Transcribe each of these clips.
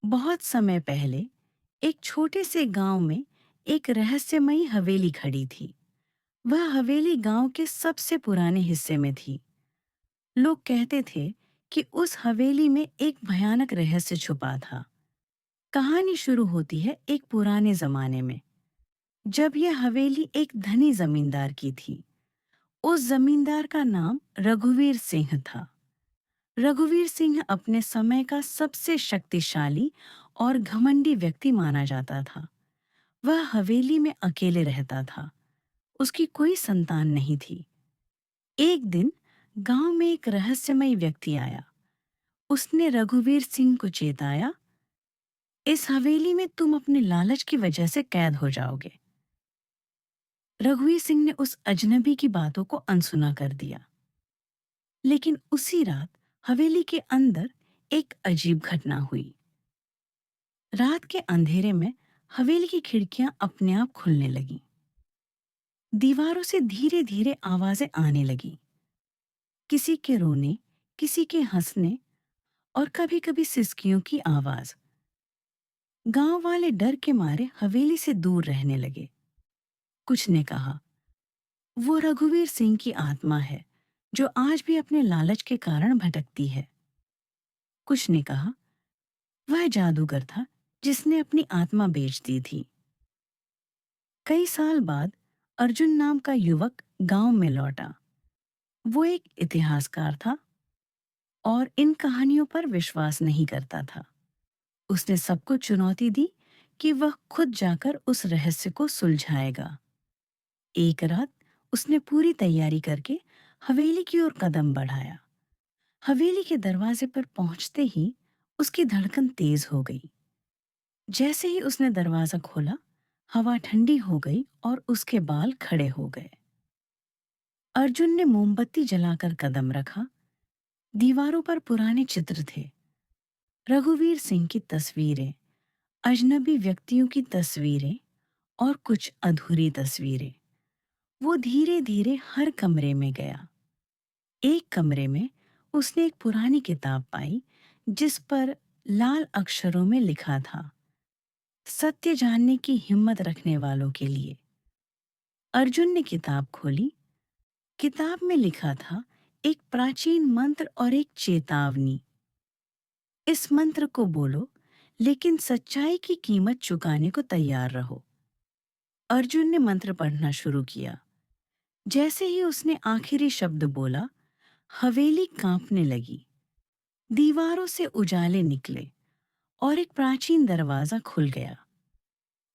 बहुत समय पहले एक छोटे से गांव में एक रहस्यमयी हवेली खड़ी थी। वह हवेली गांव के सबसे पुराने हिस्से में थी। लोग कहते थे कि उस हवेली में एक भयानक रहस्य छुपा था। कहानी शुरू होती है एक पुराने जमाने में, जब यह हवेली एक धनी जमींदार की थी। उस जमींदार का नाम रघुवीर सिंह था। रघुवीर सिंह अपने समय का सबसे शक्तिशाली और घमंडी व्यक्ति माना जाता था। वह हवेली में अकेले रहता था। उसकी कोई संतान नहीं थी। एक दिन गांव में एक रहस्यमय व्यक्ति आया। उसने रघुवीर सिंह को चेताया, इस हवेली में तुम अपने लालच की वजह से कैद हो जाओगे। रघुवीर सिंह ने उस अजनबी की बातों को अनसुना कर दिया। लेकिन उसी रात हवेली के अंदर एक अजीब घटना हुई। रात के अंधेरे में हवेली की खिड़कियां अपने आप खुलने लगीं। दीवारों से धीरे धीरे आवाजें आने लगी। किसी के रोने, किसी के हंसने और कभी-कभी सिसकियों की आवाज। गांव वाले डर के मारे हवेली से दूर रहने लगे। कुछ ने कहा, वो रघुवीर सिंह की आत्मा है जो आज भी अपने लालच के कारण भटकती है। कुछ ने कहा, वह जादूगर था जिसने अपनी आत्मा बेच दी थी। कई साल बाद अर्जुन नाम का युवक गांव में लौटा। वो एक इतिहासकार था और इन कहानियों पर विश्वास नहीं करता था। उसने सबको चुनौती दी कि वह खुद जाकर उस रहस्य को सुलझाएगा। एक रात उसने पूरी तैयारी करके हवेली की ओर कदम बढ़ाया। हवेली के दरवाजे पर पहुंचते ही उसकी धड़कन तेज हो गई। जैसे ही उसने दरवाजा खोला, हवा ठंडी हो गई और उसके बाल खड़े हो गए। अर्जुन ने मोमबत्ती जलाकर कदम रखा। दीवारों पर पुराने चित्र थे, रघुवीर सिंह की तस्वीरें, अजनबी व्यक्तियों की तस्वीरें और कुछ अधूरी तस्वीरें। वो धीरे धीरे हर कमरे में गया। एक कमरे में उसने एक पुरानी किताब पाई जिस पर लाल अक्षरों में लिखा था, सत्य जानने की हिम्मत रखने वालों के लिए। अर्जुन ने किताब खोली। किताब में लिखा था एक प्राचीन मंत्र और एक चेतावनी। इस मंत्र को बोलो, लेकिन सच्चाई की कीमत चुकाने को तैयार रहो। अर्जुन ने मंत्र पढ़ना शुरू किया। जैसे ही उसने आखिरी शब्द बोला, हवेली कांपने लगी। दीवारों से उजाले निकले और एक प्राचीन दरवाजा खुल गया।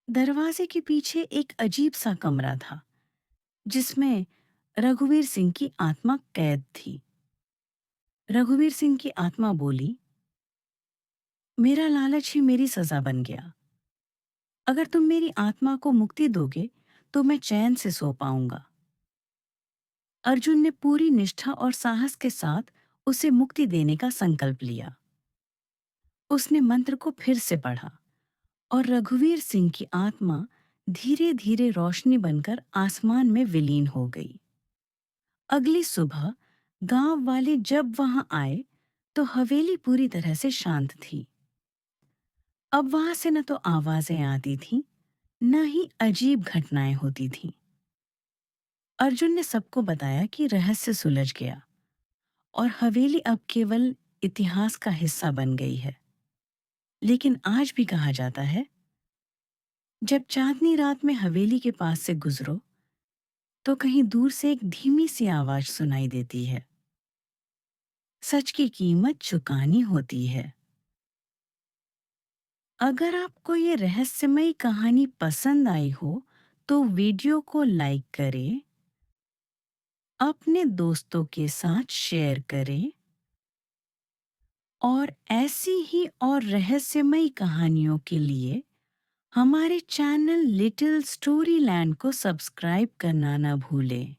दरवाजे के पीछे एक अजीब सा कमरा था जिसमें रघुवीर सिंह की आत्मा कैद थी। रघुवीर सिंह की आत्मा बोली, मेरा लालच ही मेरी सजा बन गया। अगर तुम मेरी आत्मा को मुक्ति दोगे तो मैं चैन से सो पाऊंगा। अर्जुन ने पूरी निष्ठा और साहस के साथ उसे मुक्ति देने का संकल्प लिया। उसने मंत्र को फिर से पढ़ा और रघुवीर सिंह की आत्मा धीरे धीरे रोशनी बनकर आसमान में विलीन हो गई। अगली सुबह गांव वाले जब वहां आए तो हवेली पूरी तरह से शांत थी। अब वहां से न तो आवाजें आती थीं, न ही अजीब घटनाएं होती थीं। अर्जुन ने सबको बताया कि रहस्य सुलझ गया और हवेली अब केवल इतिहास का हिस्सा बन गई है। लेकिन आज भी कहा जाता है, जब चांदनी रात में हवेली के पास से गुजरो तो कहीं दूर से एक धीमी सी आवाज सुनाई देती है, सच की कीमत चुकानी होती है। अगर आपको ये रहस्यमयी कहानी पसंद आई हो तो वीडियो को लाइक करें, अपने दोस्तों के साथ शेयर करें और ऐसी ही और रहस्यमयी कहानियों के लिए हमारे चैनल लिटिल स्टोरी लैंड को सब्सक्राइब करना ना भूलें।